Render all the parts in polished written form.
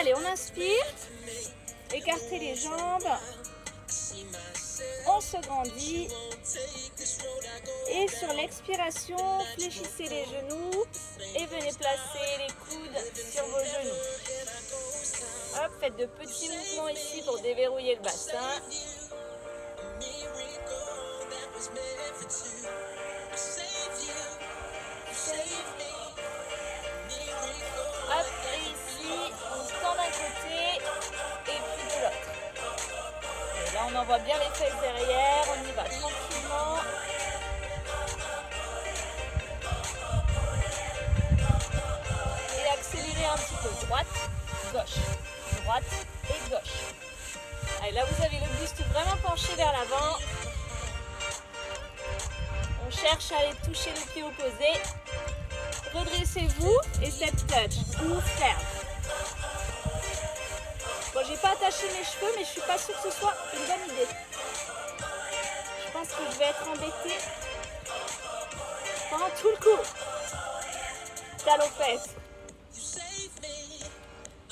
Allez, on inspire. Écartez les jambes. On se grandit. Et sur l'expiration, fléchissez les genoux et venez placer les coudes sur vos genoux. Hop, faites de petits mouvements ici pour déverrouiller le bassin. Hop, et ici, on tend d'un côté et puis de l'autre. Et là, on envoie bien les fesses derrière, on y va tranquillement. Et accélérez un petit peu, droite, gauche, droite et gauche. Allez, là, vous avez le buste vraiment penché vers l'avant. On cherche à aller toucher le pied opposé. Redressez-vous et step touch, ou ferme. Bon, j'ai pas attaché mes cheveux, mais je suis pas sûre que ce soit une bonne idée. Je pense que je vais être embêtée pendant tout le cours. Talons fesses.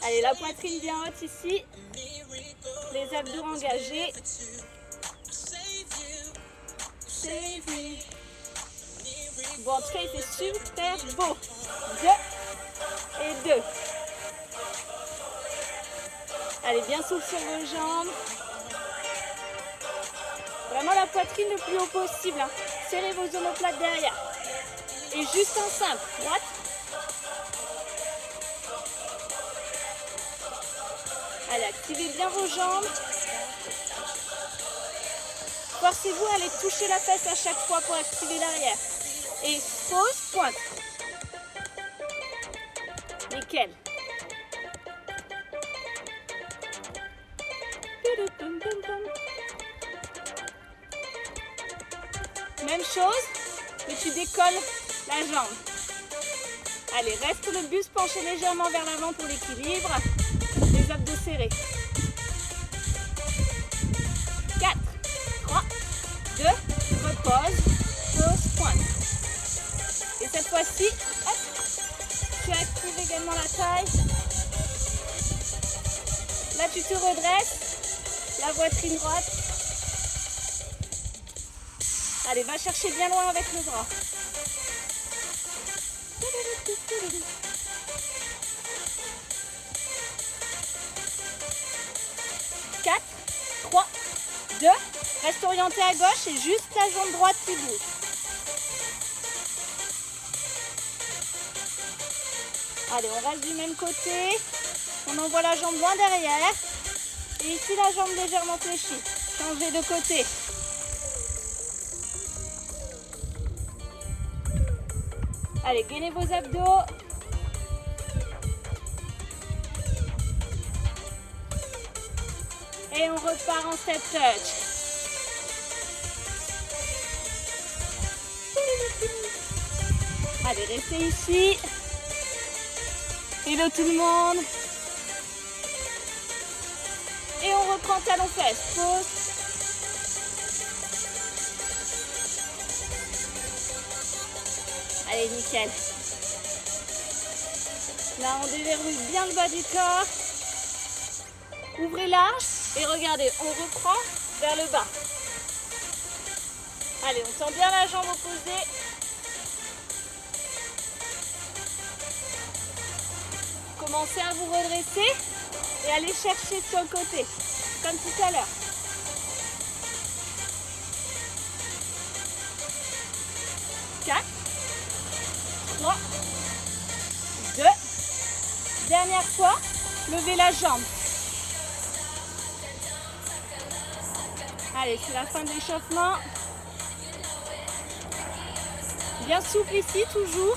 Allez, la poitrine bien haute ici. Les abdos engagés. Bon, en tout cas, il fait super beau. 2 et 2. Allez, bien souple sur vos jambes. Vraiment la poitrine le plus haut possible. Hein. Serrez vos omoplates derrière. Et juste un simple. Droite. Allez, activez bien vos jambes. Forcez-vous à aller toucher la fesse à chaque fois pour activer l'arrière. Et pause, pointe. Nickel. Même chose, mais tu décolles la jambe. Allez, reste le buste penché légèrement vers l'avant pour l'équilibre. Les abdos serrés. 4, 3, 2, repose, pause, pointe. Et cette fois-ci, hop, tu actives également la taille. Là, tu te redresses, la poitrine droite. Allez, va chercher bien loin avec le bras. 4, 3, 2, reste orienté à gauche et juste ta jambe droite qui bouge. Allez, on reste du même côté. On envoie la jambe loin derrière. Et ici, la jambe légèrement fléchie. Changez de côté. Allez, gainez vos abdos. Et on repart en step touch. Allez, restez ici. Hello tout le monde. Et on reprend talons fesses. Pause. Allez, nickel. Là, on déverrouille bien le bas du corps. Ouvrez large et regardez, on reprend vers le bas. Allez, on tend bien la jambe opposée. Commencez à vous redresser et allez chercher sur le côté, comme tout à l'heure. Quatre, 3, 2, dernière fois, levez la jambe. Allez, c'est la fin de l'échauffement. Bien souple ici, toujours.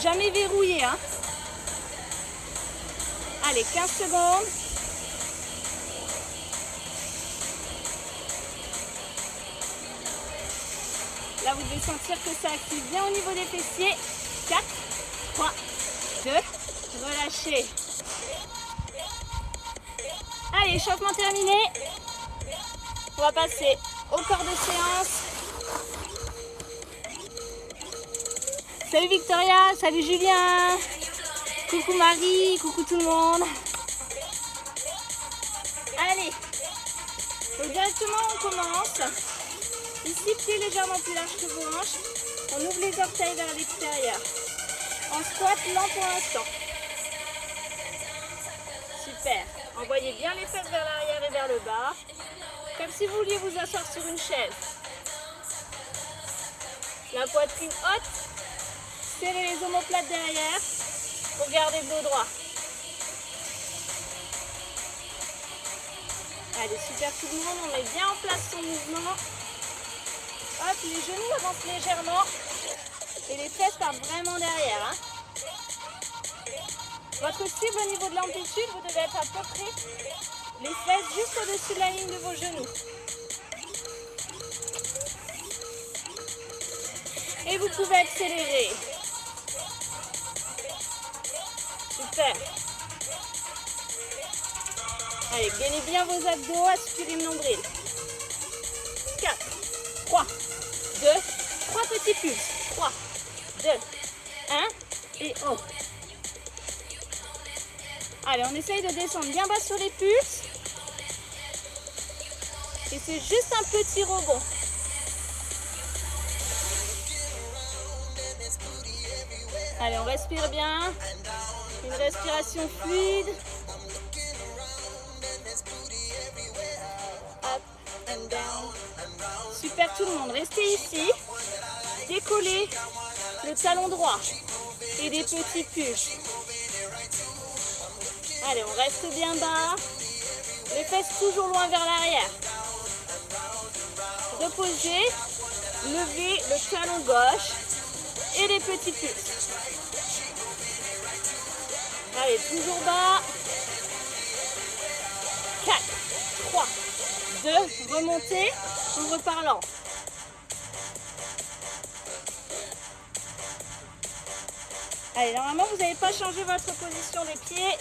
Jamais verrouillé, hein. Allez, 15 secondes. Là, vous devez sentir que ça active bien au niveau des fessiers. 4, 3, 2, relâchez. Allez, échauffement terminé. On va passer au corps de séance. Salut Victoria, salut Julien. Coucou Marie, coucou tout le monde. Allez. Donc directement, on commence. Ici, pied légèrement plus large que vos hanches. On ouvre les orteils vers l'extérieur. En squat, lent pour l'instant. Super. Envoyez bien les fesses vers l'arrière et vers le bas. Comme si vous vouliez vous asseoir sur une chaise. La poitrine haute. Serrez les omoplates derrière pour garder le dos droit. Allez, super tout le monde. On met bien en place son mouvement. Hop, les genoux avancent légèrement. Et les fesses partent vraiment derrière. Hein. Votre cible au niveau de l'amplitude, vous devez être à peu près les fesses juste au-dessus de la ligne de vos genoux. Et vous pouvez accélérer. Super. Allez, gainez bien vos abdos, aspirez le nombril. 4, 3, 2, 3 petits pulses. 3, 2, 1 et haut. Allez, on essaye de descendre bien bas sur les pulses. Et c'est juste un petit rebond. Allez, on respire bien. Une respiration fluide. Up and down. Super tout le monde. Restez ici. Décollez le talon droit. Et des petits pulses. Allez, on reste bien bas. Les fesses toujours loin vers l'arrière. Reposez. Levez le talon gauche. Et les petits pulses. Allez, toujours bas. 4, 3, 2, remontez. On repart lent. Allez, normalement, vous n'avez pas changé votre position des pieds.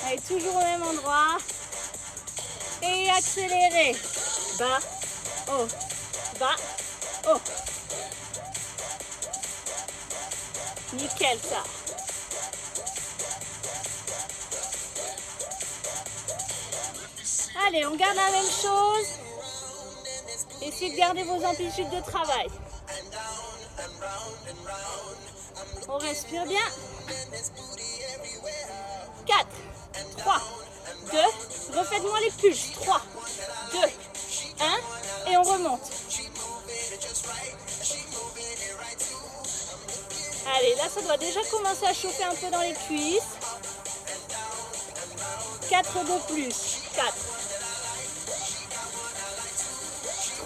Allez, toujours au même endroit. Et accélérez. Bas, haut, bas, haut. Nickel ça. Allez, on garde la même chose. Essayez de garder vos amplitudes de travail. On respire bien. 4, 3, 2. Refaites-moi les pulses. 3, 2, 1. Et on remonte. Allez, là, ça doit déjà commencer à chauffer un peu dans les cuisses. 4 de plus. 4.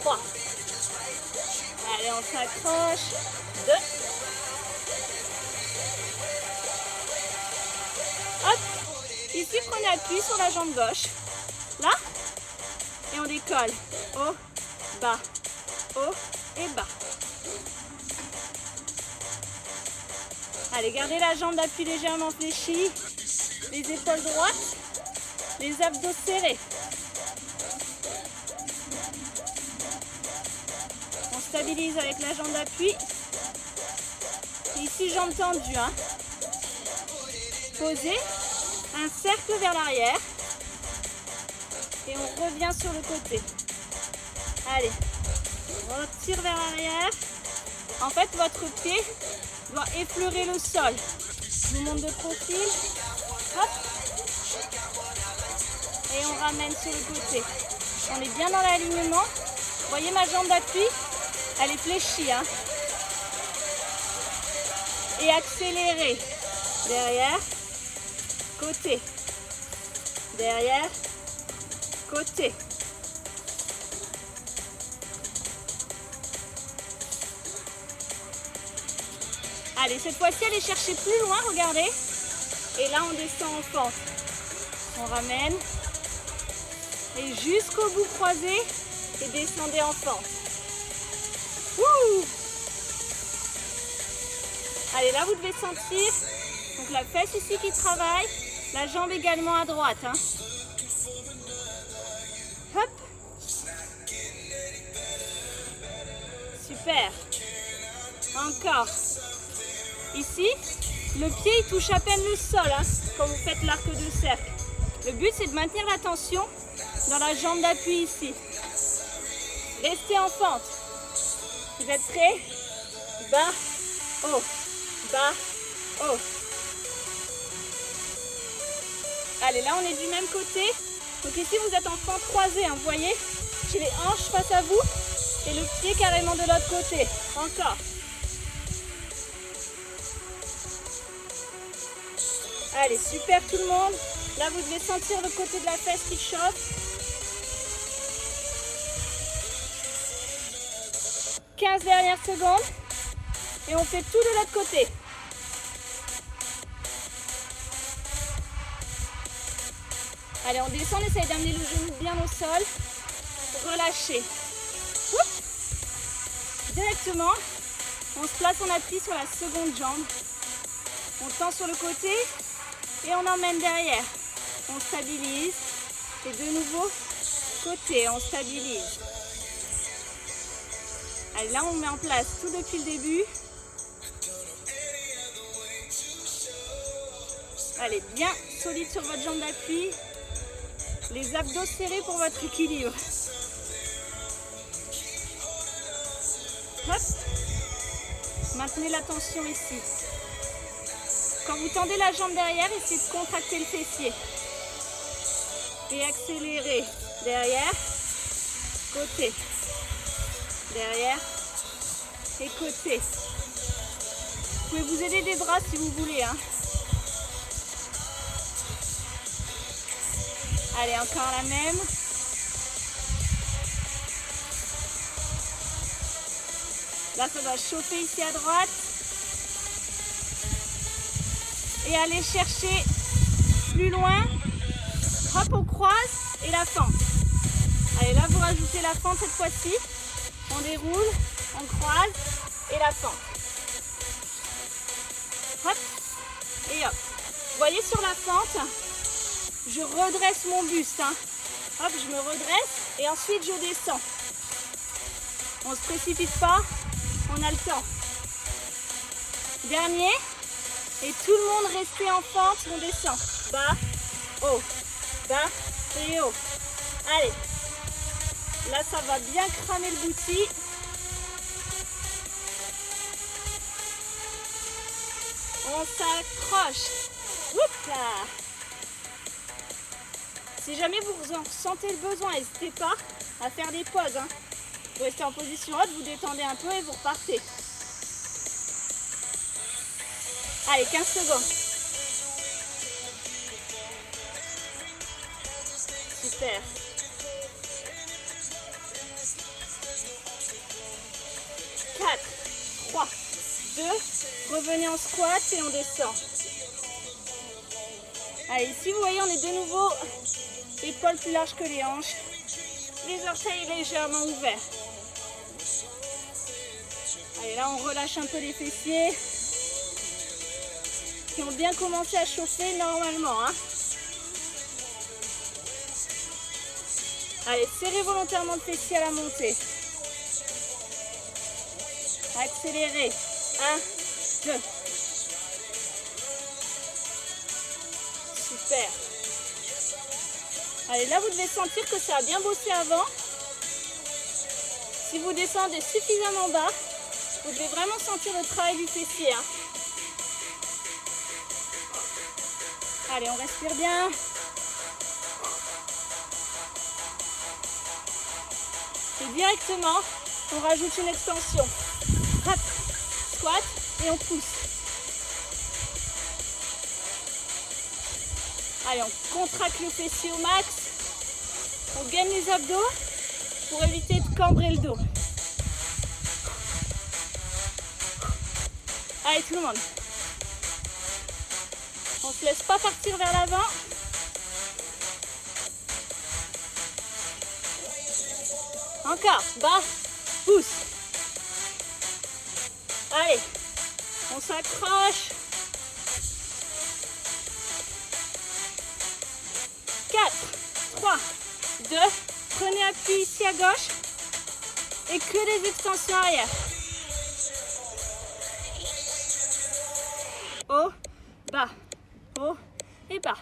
3. Allez, on s'accroche. 2. Hop. Ici, prenez appui sur la jambe gauche. Là. Et on décolle. Haut, bas, haut et bas. Allez, gardez la jambe d'appui légèrement fléchie. Les épaules droites. Les abdos serrés. On stabilise avec la jambe d'appui. Ici, jambes tendues. Hein. Posez un cercle vers l'arrière. Et on revient sur le côté. Allez, on retire vers l'arrière. En fait, votre pied doit effleurer le sol. Je vous monte de profil. Hop. Et on ramène sur le côté. On est bien dans l'alignement. Vous voyez ma jambe d'appui? Elle est fléchie. Hein. Et accélérez. Derrière. Côté. Derrière. Côté. Allez, cette fois-ci, allez chercher plus loin, regardez. Et là, on descend en pente. On ramène. Et jusqu'au bout croisé. Et descendez en pente. Wouh! Allez, là, vous devez sentir donc la fesse ici qui travaille. La jambe également à droite. Hein. Hop. Super. Encore. Ici, le pied il touche à peine le sol, hein, quand vous faites l'arc de cercle. Le but, c'est de maintenir la tension dans la jambe d'appui ici. Restez en fente. Vous êtes prêts? Bas, haut, bas, haut. Allez, là, on est du même côté. Donc ici, vous êtes en fente croisée, hein, vous voyez? J'ai les hanches face à vous et le pied carrément de l'autre côté. Encore. Allez, super tout le monde. Là, vous devez sentir le côté de la fesse qui chauffe. 15 dernières secondes. Et on fait tout de l'autre côté. Allez, on descend, on essaye d'amener le genou bien au sol. Relâchez. Directement, on se place en appui sur la seconde jambe. On tend sur le côté et on emmène derrière. On stabilise. Et de nouveau, côté, on stabilise. Allez, là, on met en place tout depuis le début. Allez, bien solide sur votre jambe d'appui. Les abdos serrés pour votre équilibre. Hop. Maintenez la tension ici. Quand vous tendez la jambe derrière, essayez de contracter le fessier. Et accélérez. Derrière, côté. Derrière et côté. Vous pouvez vous aider des bras si vous voulez, hein. Allez, encore la même. Là, ça va chauffer ici à droite. Et aller chercher plus loin. Hop, on croise et la fente. Allez, là, vous rajoutez la fente cette fois-ci. On déroule, on croise et la fente. Hop et hop. Vous voyez sur la fente, je redresse mon buste. Hein. Hop, je me redresse et ensuite je descends. On ne se précipite pas, on a le temps. Dernier. Et tout le monde restez en fente, on descend. Bas, haut, bas et haut. Allez. Là, ça va bien cramer le bouti. On s'accroche. Oups là. Si jamais vous en ressentez le besoin, n'hésitez pas à faire des pauses. Hein. Vous restez en position haute, vous détendez un peu et vous repartez. Allez, 15 secondes. Super. 4, 3, 2, revenez en squat et on descend. Allez, ici vous voyez, on est de nouveau épaules plus larges que les hanches, les orteils légèrement ouverts. Allez, là on relâche un peu les fessiers qui ont bien commencé à chauffer normalement. Hein. Allez, serrez volontairement le fessier à la montée. Accélérez. 1, 2. Super. Allez, là, vous devez sentir que ça a bien bossé avant. Si vous descendez suffisamment bas, vous devez vraiment sentir le travail du fessier. Hein. Allez, on respire bien. Et directement, on rajoute une extension. Hop, squat et on pousse. Allez, on contracte le fessier au max. On gaine les abdos pour éviter de cambrer le dos. Allez, tout le monde. On ne se laisse pas partir vers l'avant. Encore, bas, pousse. Allez, on s'accroche. 4, 3, 2, prenez appui ici à gauche et que des extensions arrière. Haut, bas, haut et bas.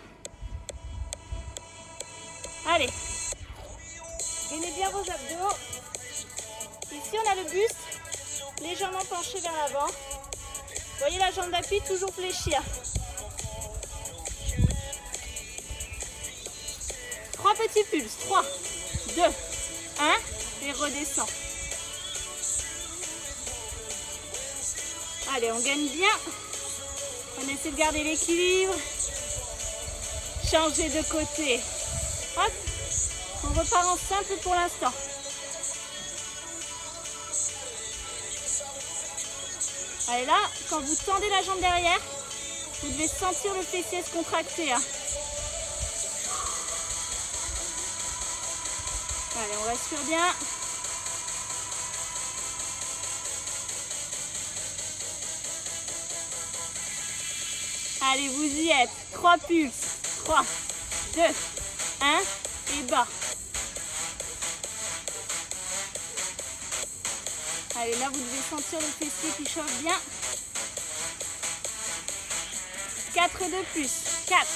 Allez. Gainez bien vos abdos. Ici, on a le buste légèrement penché vers l'avant. Voyez la jambe d'appui toujours fléchir. 3 petits pulses. 3, 2, 1. Et redescend. Allez, on gagne bien. On essaie de garder l'équilibre. Changer de côté. Hop. On repart en simple pour l'instant. Allez là, quand vous tendez la jambe derrière, vous devez sentir le fessier se contracter. Hein. Allez, on respire bien. Allez, vous y êtes. 3 pulses. 3, 2, 1 et bas. Allez, là, vous devez sentir le fessier qui chauffe bien. 4 de plus. 4,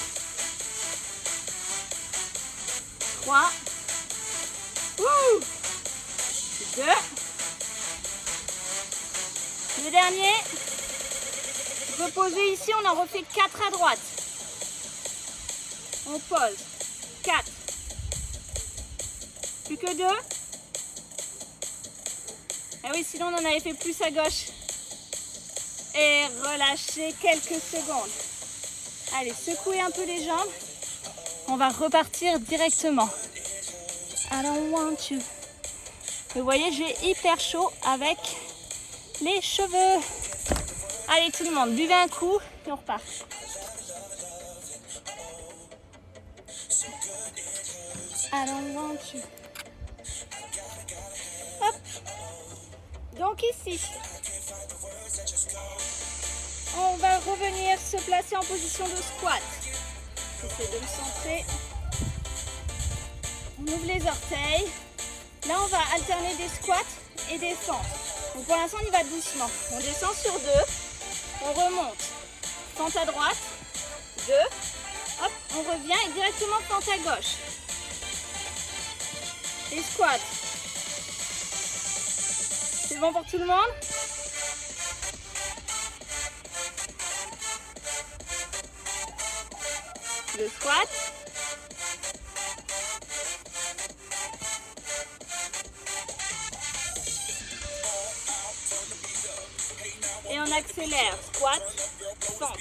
3, 2. Le dernier. Reposez ici, on en refait 4 à droite. On pose. 4. Plus que 2. Ah oui, sinon on en avait fait plus à gauche. Et relâchez quelques secondes. Allez, secouez un peu les jambes. On va repartir directement. I don't want you. Vous voyez, j'ai hyper chaud avec les cheveux. Allez tout le monde, buvez un coup et on repart. I don't want you. Hop. Donc ici, on va revenir se placer en position de squat. J'essaie de me centrer. On ouvre les orteils. Là, on va alterner des squats et des fentes. Donc pour l'instant, on y va doucement. On descend sur 2. On remonte. Fente à droite. 2. Hop, on revient et directement fente à gauche. Et squat. C'est bon pour tout le monde? Le squat. Et on accélère. Squat, fente.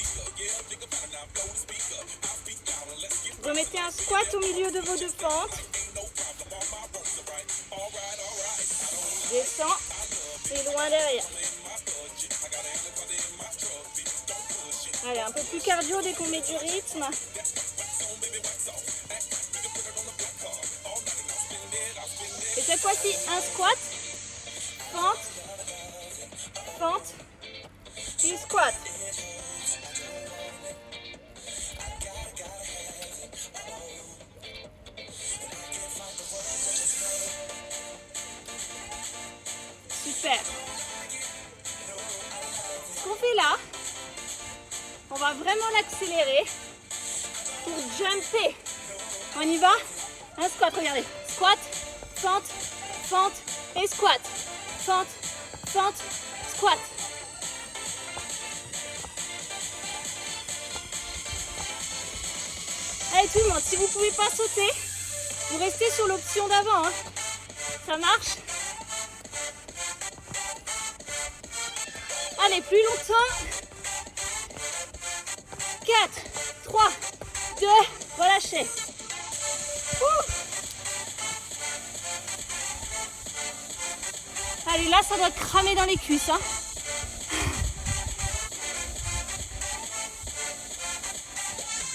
Remettez un squat au milieu de vos 2 fentes. Descend et loin derrière. Allez, un peu plus cardio dès qu'on met du rythme. Et cette fois-ci, un squat, fente, fente et squat. Super. Ce qu'on fait là, on va vraiment l'accélérer pour jumper. On y va? Un squat, regardez. Squat, fente, fente et squat. Fente, fente, squat. Allez tout le monde, si vous ne pouvez pas sauter, vous restez sur l'option d'avant. Hein. Ça marche? Allez, plus longtemps. 4, 3, 2, relâchez. Allez, là, ça doit cramer dans les cuisses. Hein.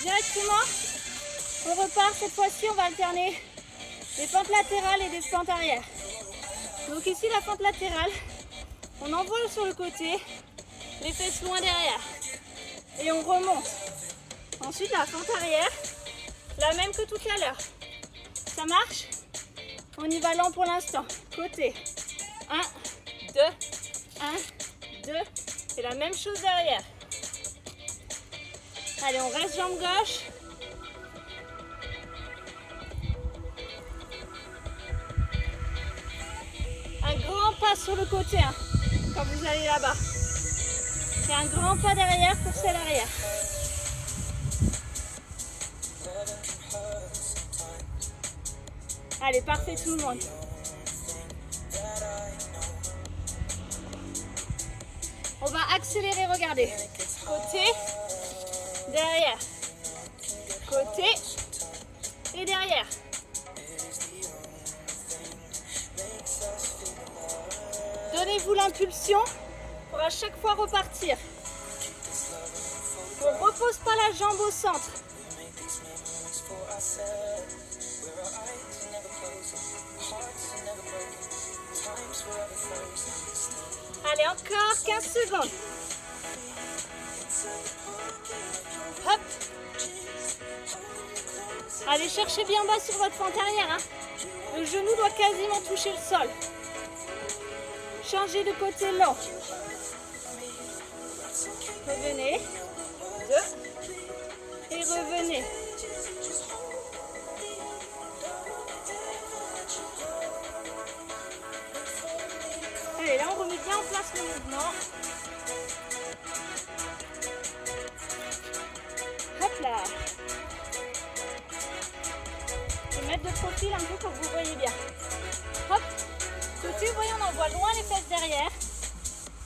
Directement, on repart. Cette fois-ci, on va alterner des fentes latérales et des fentes arrière. Donc ici, la fente latérale, on envole sur le côté, les fesses loin derrière. Et on remonte. Ensuite, la fente arrière, la même que tout à l'heure. Ça marche? On y va lent pour l'instant. Côté. 1, 2, 1, 2. C'est la même chose derrière. Allez, on reste jambe gauche. pas sur le côté hein, quand vous allez là-bas. Et un grand pas derrière pour celle arrière. Allez, parfait tout le monde. On va accélérer, regardez. Côté, derrière. Côté et derrière. Donnez-vous l'impulsion pour à chaque fois repartir. On ne repose pas la jambe au centre. Allez, encore 15 secondes. Hop. Allez, cherchez bien bas sur votre fente arrière. Hein. Le genou doit quasiment toucher le sol. Changez de côté lent. Revenez. 2. Et revenez. Allez, là, on remet bien en place le mouvement. Hop là. Je vais mettre de profil un peu pour que vous voyez bien. Hop. Côté, vous voyez, on envoie loin les fesses derrière.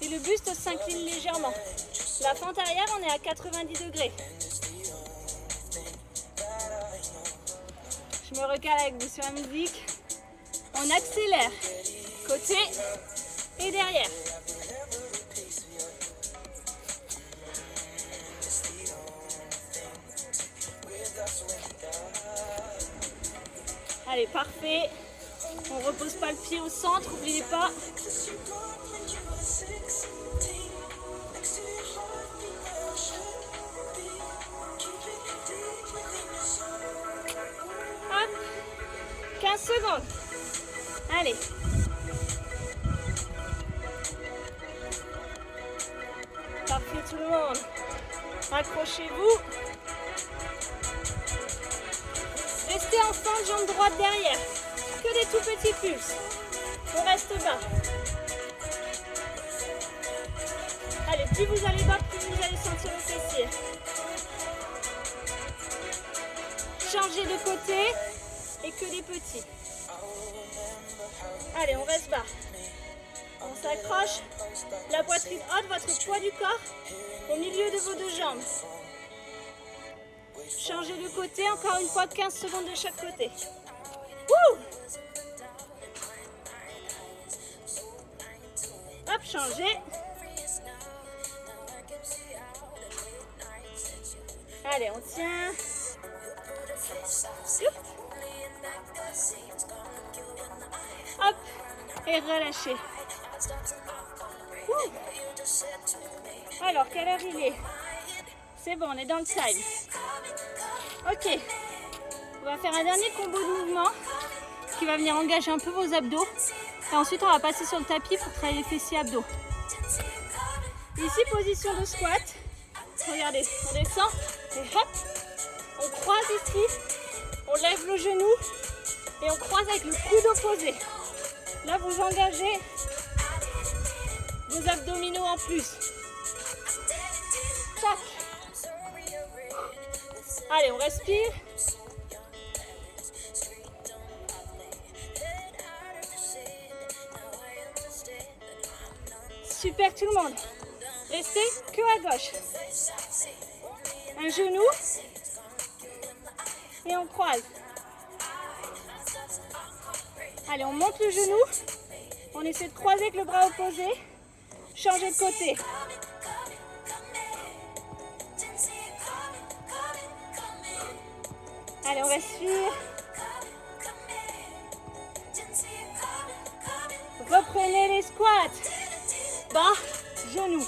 Et le buste s'incline légèrement. La fente arrière, on est à 90 degrés. Je me recale avec vous sur la musique. On accélère. Côté et derrière. Allez, parfait. On ne repose pas le pied au centre, n'oubliez pas. Hop. 15 secondes. Allez. Parfait tout le monde. Accrochez-vous. Restez en fente, jambe droite derrière. Que des tout petits pulses. On reste bas. Allez, plus vous allez bas, plus vous allez sentir le fessier. Changez de côté et que des petits. Allez, on reste bas. On s'accroche. La poitrine haute, votre poids du corps au milieu de vos deux jambes. Changez de côté, encore une fois 15 secondes de chaque côté. Wouh! Hop, changez. Allez, on tient. Hop, et relâchez. Ouh. Alors, quelle heure il est? C'est bon, on est dans le time. Ok, on va faire un dernier combo de mouvements qui va venir engager un peu vos abdos. Et ensuite, on va passer sur le tapis pour travailler les fessiers abdos. Ici, position de squat. Regardez, on descend et hop, on croise ici, on lève le genou et on croise avec le coude opposé. Là, vous engagez vos abdominaux en plus. Tac. Allez, on respire. Super tout le monde. Restez que à gauche. Un genou. Et on croise. Allez, on monte le genou. On essaie de croiser avec le bras opposé. Changer de côté. Allez, on respire. Reprenez les squats. Bas, genoux.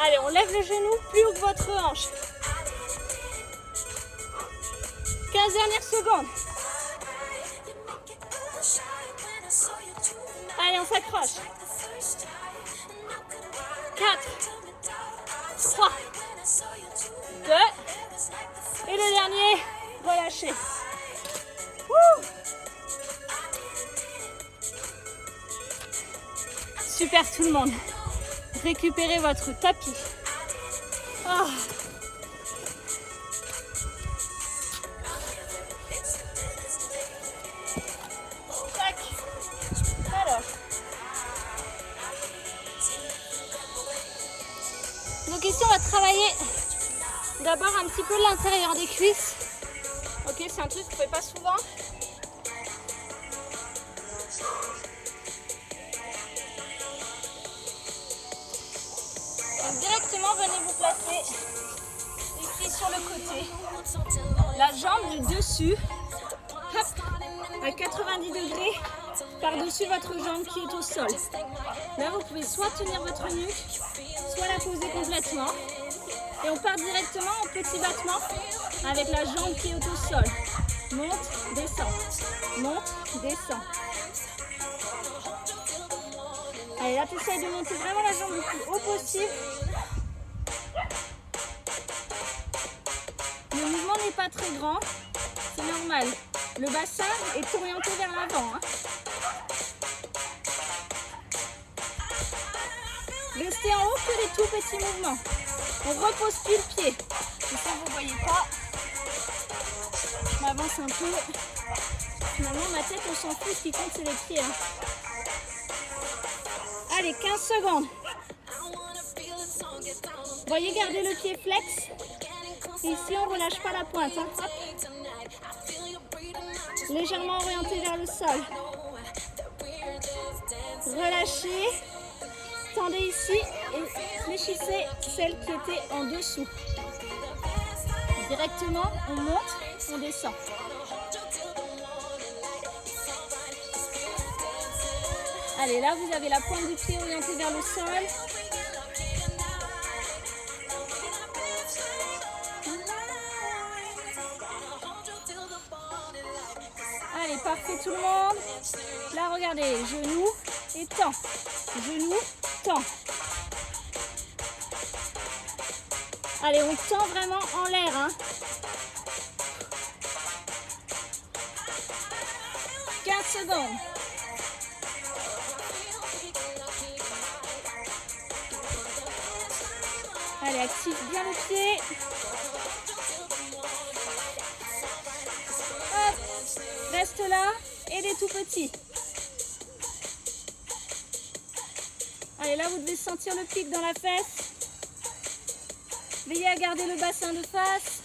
Allez, on lève le genou plus haut que votre hanche. 15 dernières secondes. Allez, on s'accroche. 4, 3, 2, et le dernier, relâchez. Ouh. Super tout le monde. Récupérez votre tapis. Oh. Tac. Alors. Donc ici on va travailler d'abord un petit peu l'intérieur des cuisses. Ok, c'est un truc qu'on ne fait pas souvent. Donc directement venez vous placer les pieds sur le côté. La jambe du dessus, hop, à 90 degrés par-dessus votre jambe qui est au sol. Là vous pouvez soit tenir votre nuque, soit la poser complètement. Et on part directement en petit battement avec la jambe qui est au sol. Monte, descend. Monte, descend. Allez, là tu essayes de monter vraiment la jambe le plus haut possible. Le mouvement n'est pas très grand, c'est normal. Le bassin est orienté vers l'avant. Hein. Restez en haut que les tout petits mouvements. On repose plus le pied. Et ça vous ne voyez pas. Je m'avance un peu. Finalement ma tête on s'en fout, ce qui compte c'est les pieds. Hein. Allez, 15 secondes. Voyez, gardez le pied flex. Ici on ne relâche pas la pointe. Hein. Légèrement orienté vers le sol. Relâchez. Tendez ici et fléchissez celle qui était en dessous. Directement, on monte, on descend. Allez, là vous avez la pointe du pied orientée vers le sol. Allez, parfait tout le monde. Là, regardez, genoux et temps. Genoux, temps. Allez, on tend vraiment en l'air. Hein. 15 secondes. Allez, active bien le pied. Hop, reste là et des tout petits. Allez, là, vous devez sentir le pic dans la fesse. Veillez à garder le bassin de face.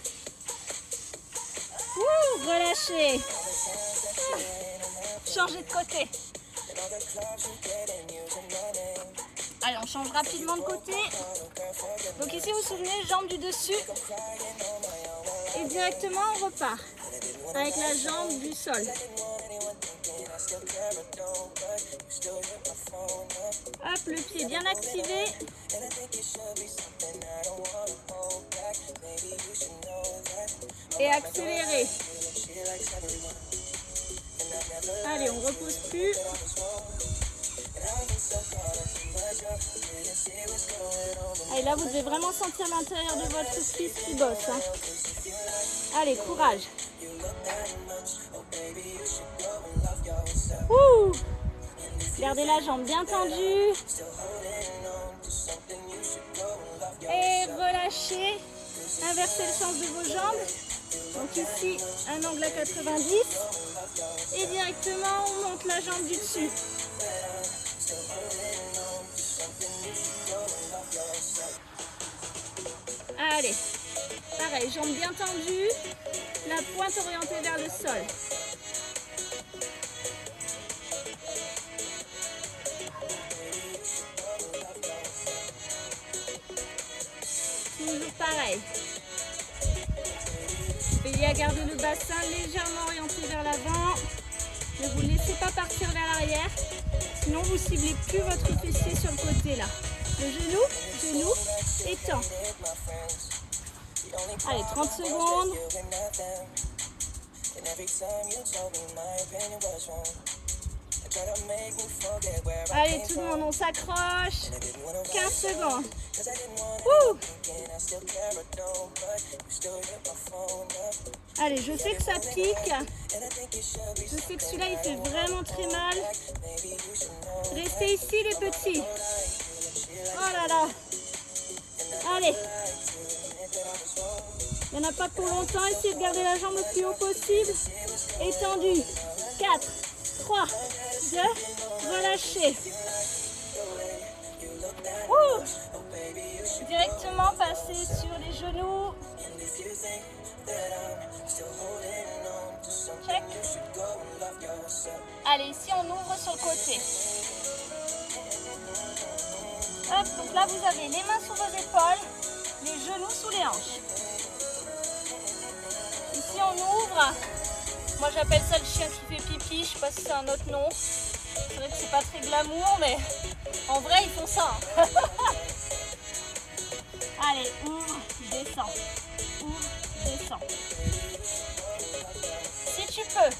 Ouh, relâchez. Changez de côté. Allez, on change rapidement de côté. Donc ici, vous vous souvenez, jambe du dessus. Et directement, on repart. Avec la jambe du sol. Hop, le pied bien activé. Et accéléré. Allez, on repose plus. Allez, là, vous devez vraiment sentir l'intérieur de votre cuisse qui bosse. Hein. Allez, courage. Ouh. Gardez la jambe bien tendue. Et relâchez. Inversez le sens de vos jambes. Donc ici, un angle à 90. Et directement, on monte la jambe du dessus. Allez, pareil, jambes bien tendues, la pointe orientée vers le sol. Toujours pareil. Veillez à garder le bassin légèrement orienté vers l'avant. Ne vous laissez pas partir vers l'arrière, sinon vous ne ciblez plus votre fessier sur le côté là. Le genou et temps. Allez, 30 secondes. Allez, tout le monde, on s'accroche. 15 secondes. Ouh. Allez, je sais que ça pique. Je sais que celui-là, il fait vraiment très mal. Restez ici, les petits. Oh là là. Allez. Il n'y en a pas pour longtemps. Essayez de garder la jambe le plus haut possible. Étendu. 4, 3, 2, relâchez. Ouh. Directement passer sur les genoux. Check. Allez, ici on ouvre sur le côté. Hop, donc là vous avez les mains sur vos épaules, les genoux sous les hanches. Ici on ouvre. Moi j'appelle ça le chien qui fait pipi, je sais pas si c'est un autre nom. C'est vrai que c'est pas très glamour, mais en vrai ils font ça. Hein. Allez, ouvre, descends. Ouvre, descends. Si tu peux,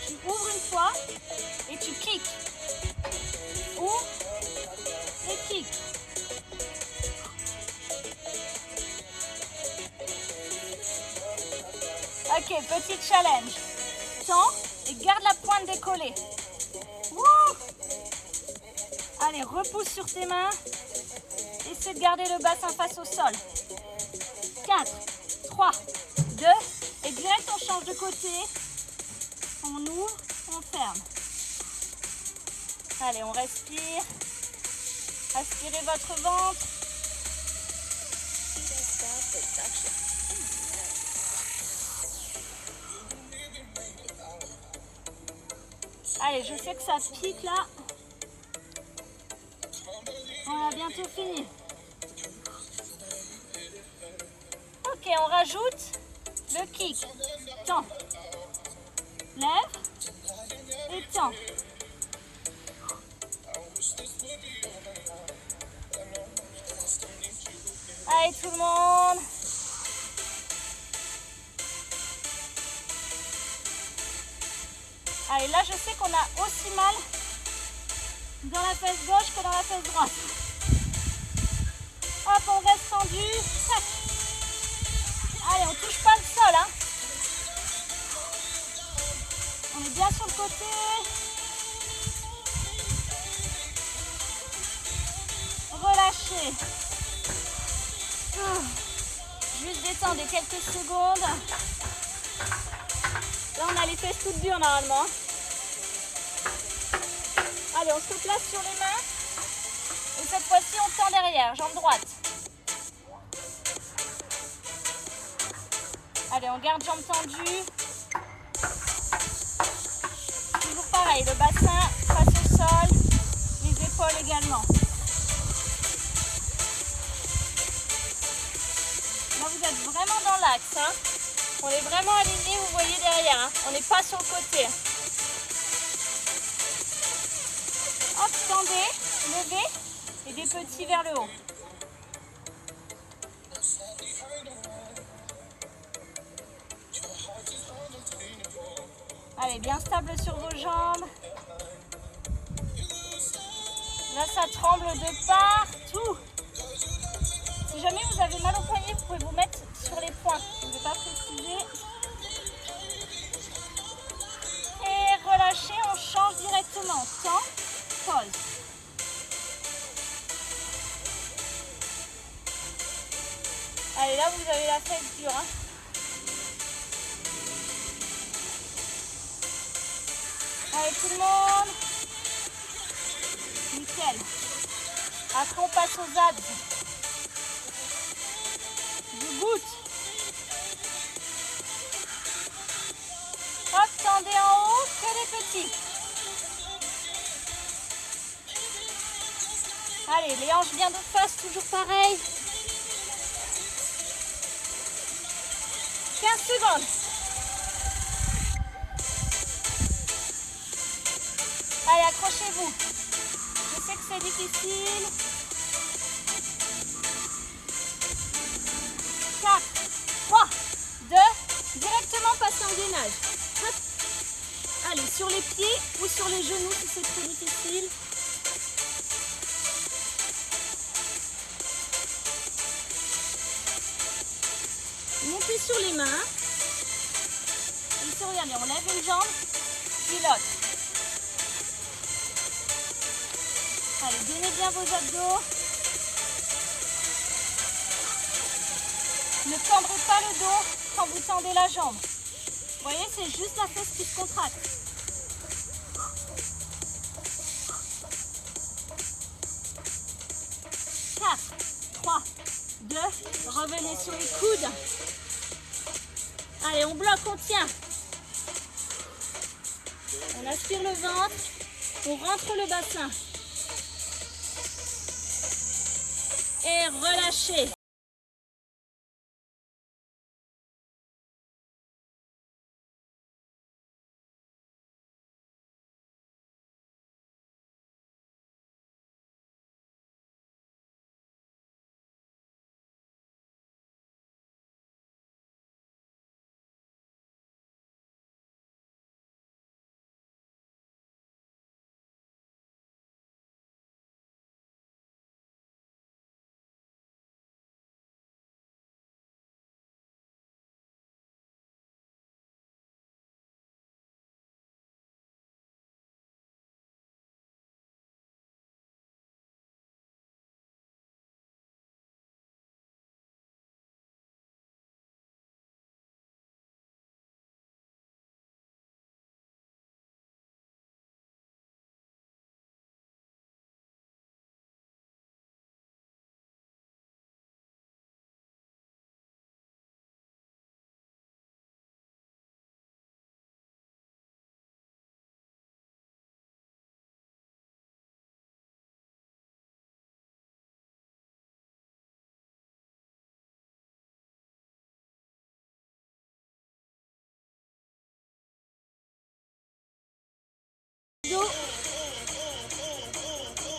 tu ouvres une fois et tu kicks. Ouvre et kick. Ok, petit challenge. Tends et garde la pointe décollée. Wouh! Allez, repousse sur tes mains. Essaie de garder le bassin face au sol. 4, 3, 2, et direct on change de côté. On ouvre, on ferme. Allez, on respire. Aspirez votre ventre. Allez, je sais que ça pique là. On va bientôt finir. Ok, on rajoute le kick. Tends. Lève et tends. Allez tout le monde. Allez, là je sais qu'on a aussi mal dans la fesse gauche que dans la fesse droite. Hop, on reste tendu. Tac. Allez, on touche pas le sol. Hein. On est bien sur le côté. Relâchez. Juste détendez quelques secondes. Là, on a les fesses toutes dures normalement. Allez, on se place sur les mains. Et cette fois-ci, on tend derrière, jambe droite. Allez, on garde jambe tendue. Toujours pareil, le bassin face au sol, les épaules également. Là, vous êtes vraiment dans l'axe. Hein. On est vraiment aligné, vous voyez derrière. Hein. On n'est pas sur le côté. Hop, tendez, levez et des petits vers le haut. Allez, bien stable sur vos jambes. Là, ça tremble de partout. Si jamais vous avez mal au poignet, vous pouvez vous mettre sur les poings. Je ne vais pas préciser. Et relâchez, on change directement. Temps, pause. Allez, là, vous avez la fesse dure. Hein. Allez, tout le monde. Nickel. Après, on passe aux abs. Du bout. Hop, tendez en haut, que des petits. Allez, les hanches bien de face, toujours pareil. 15 secondes. Allez, accrochez-vous. Je sais que c'est difficile. 4, 3, 2, directement passer en gainage. Hop. Allez, sur les pieds ou sur les genoux si c'est trop difficile. Montez sur les mains. Ici, regardez, on lève une jambe, puis l'autre. Allez, gainez bien vos abdos. Ne tendrez pas le dos quand vous tendez la jambe. Vous voyez, c'est juste la fesse qui se contracte. Quatre, 3, 2, revenez sur les coudes. Allez, on bloque, on tient. On aspire le ventre, on rentre le bassin. Et relâchez.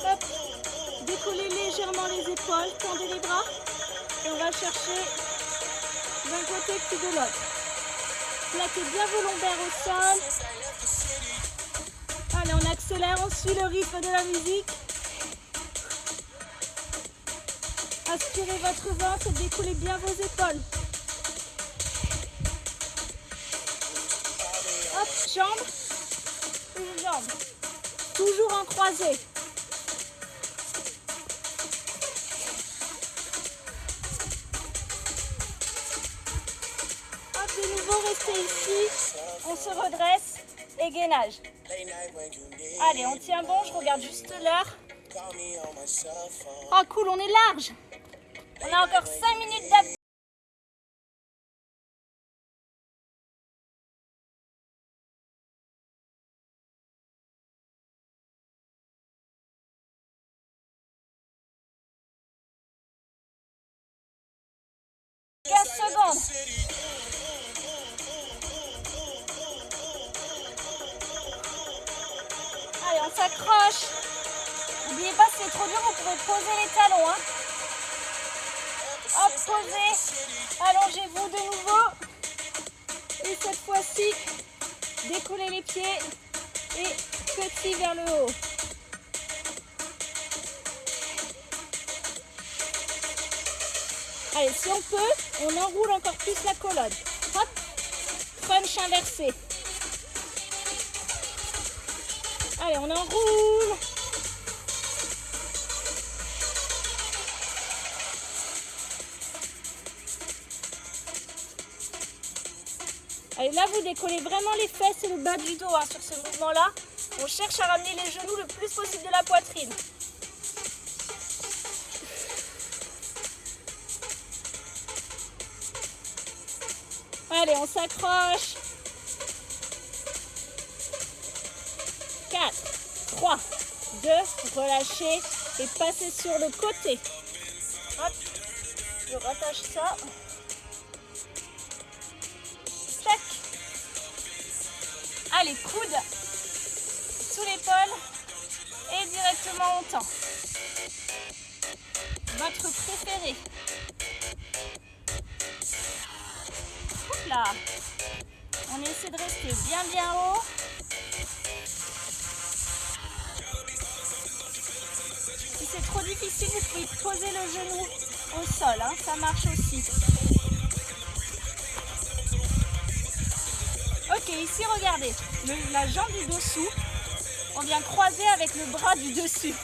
Hop. Décollez légèrement les épaules, tendez les bras et on va chercher d'un côté puis de l'autre. Plaquez bien vos lombaires au sol. Allez, on accélère, on suit le rythme de la musique. Aspirez votre ventre et décollez bien vos épaules. Hop, jambe, une jambe. Toujours en croisée. Hop, de nouveau, restez ici. On se redresse et gainage. Allez, on tient bon, je regarde juste l'heure. Oh cool, on est large. On a encore 5 minutes d'abdos. Secondes. Allez, on s'accroche. N'oubliez pas, si c'est trop dur, vous pouvez poser les talons. Hein. Hop, posez. Allongez-vous de nouveau. Et cette fois-ci, décollez les pieds et petit vers le haut. Allez, si on peut, on enroule encore plus la colonne. Hop, crunch inversé. Allez, on enroule. Allez, là, vous décollez vraiment les fesses et le bas du dos hein, sur ce mouvement-là. On cherche à ramener les genoux le plus possible de la poitrine. Allez, on s'accroche. 4, 3, 2, relâchez et passez sur le côté. Hop, je rattache ça. Tac. Allez, coude sous l'épaule et directement on tend. Votre préféré. Là, on essaie de rester bien haut. difficile, vous pouvez poser le genou au sol, hein, ça marche aussi. Ok, ici regardez, la jambe du dessous, on vient croiser avec le bras du dessus.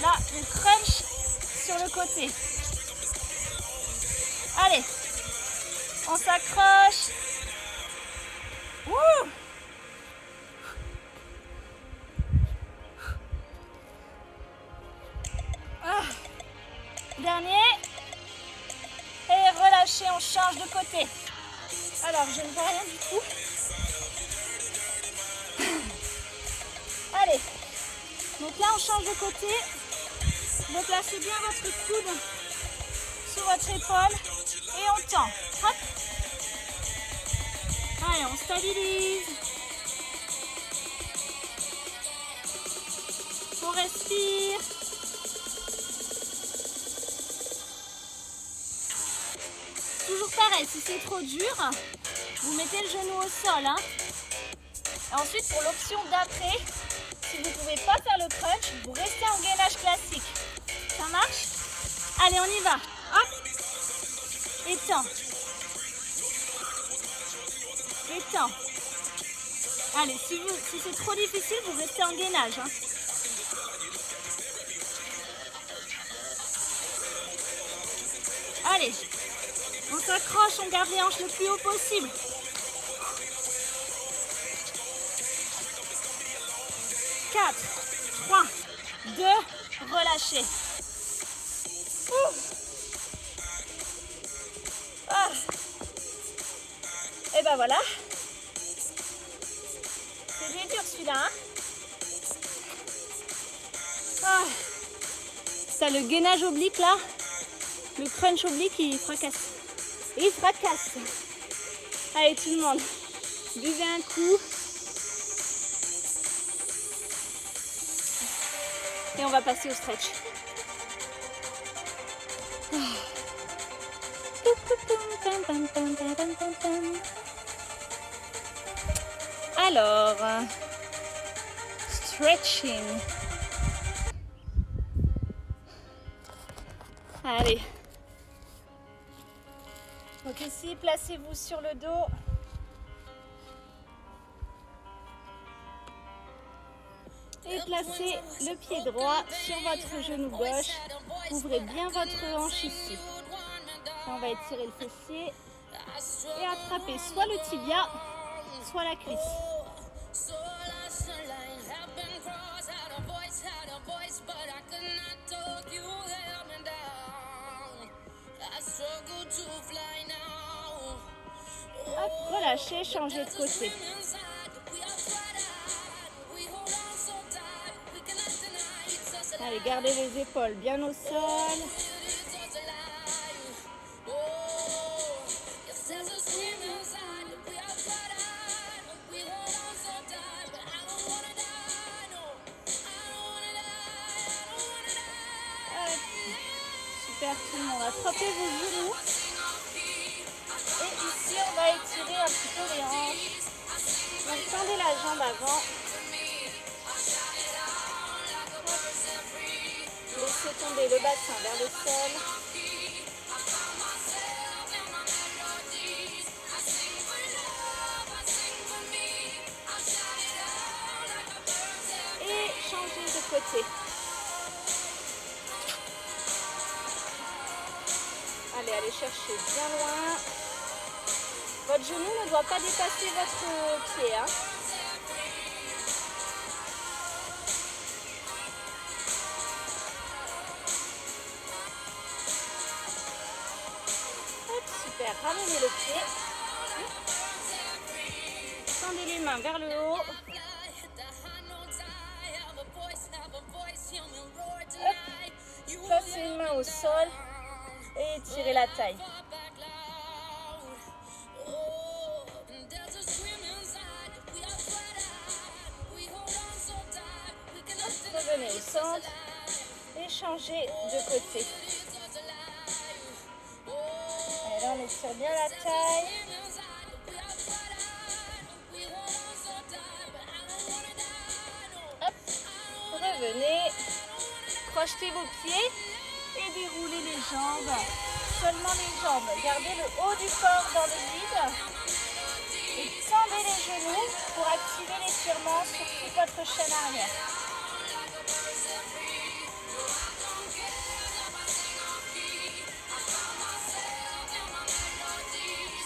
Là, le crunch sur le côté. Allez, on s'accroche. Wouh! Dernier. Et relâchez, on change de côté. Alors, je ne vois rien du tout. Allez. Donc là, on change de côté. Vous placez bien votre coude sur votre épaule et on tend. Hop. Allez, on stabilise. On respire. Toujours pareil, si c'est trop dur, vous mettez le genou au sol. Hein. Et ensuite, pour l'option d'après, si vous ne pouvez pas faire le crunch, vous restez en gainage classique. Ça marche? Allez, on y va. Hop. Étends. Étends. Allez, si c'est trop difficile, vous restez en gainage. Hein. Allez. On s'accroche, on garde les hanches le plus haut possible. Quatre, 3, 2, relâchez. Ah. Et ben voilà. C'est dur celui-là. Hein, ah. Ça, le gainage oblique là, le crunch oblique, il fracasse. Il fracasse. Allez tout le monde, buvez un coup. Et on va passer au stretch. Alors, stretching. Allez. Donc ici, placez-vous sur le dos. Et placez le pied droit sur votre genou gauche. Ouvrez bien votre hanche ici. On va étirer le fessier et attraper soit le tibia, soit la cuisse. Hop, relâchez, changez de côté. Allez, gardez les épaules bien au sol. Super tout le monde. Attrapez vos genoux. Et ici, on va étirer un petit peu les hanches. Donc, tendez la jambe avant. Laissez tomber le bassin vers le sol. Et changez de côté. Allez chercher bien loin. Votre genou ne doit pas dépasser votre pied. Hein. Super, ramenez le pied. Tendez les mains vers le haut. Hop. Placez une main au sol et étirez la taille. Revenez au centre et changez de côté. Et là, on étire bien la taille. Hop. Revenez. Crochetez vos pieds et déroulez les jambes. Seulement les jambes. Gardez le haut du corps dans le vide. Et tendez les genoux pour activer l'étirement sur toute votre chaîne arrière.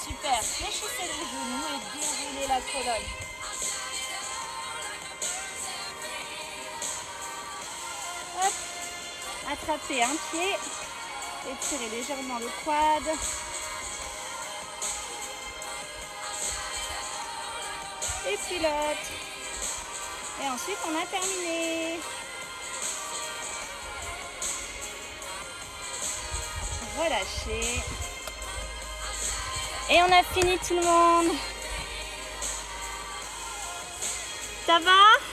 Super. Fléchissez les genoux et déroulez la colonne. Hop. Attrapez un pied. Étirez légèrement le quad. Et puis l'autre. Et ensuite, on a terminé. Relâchez. Et on a fini tout le monde. Ça va ?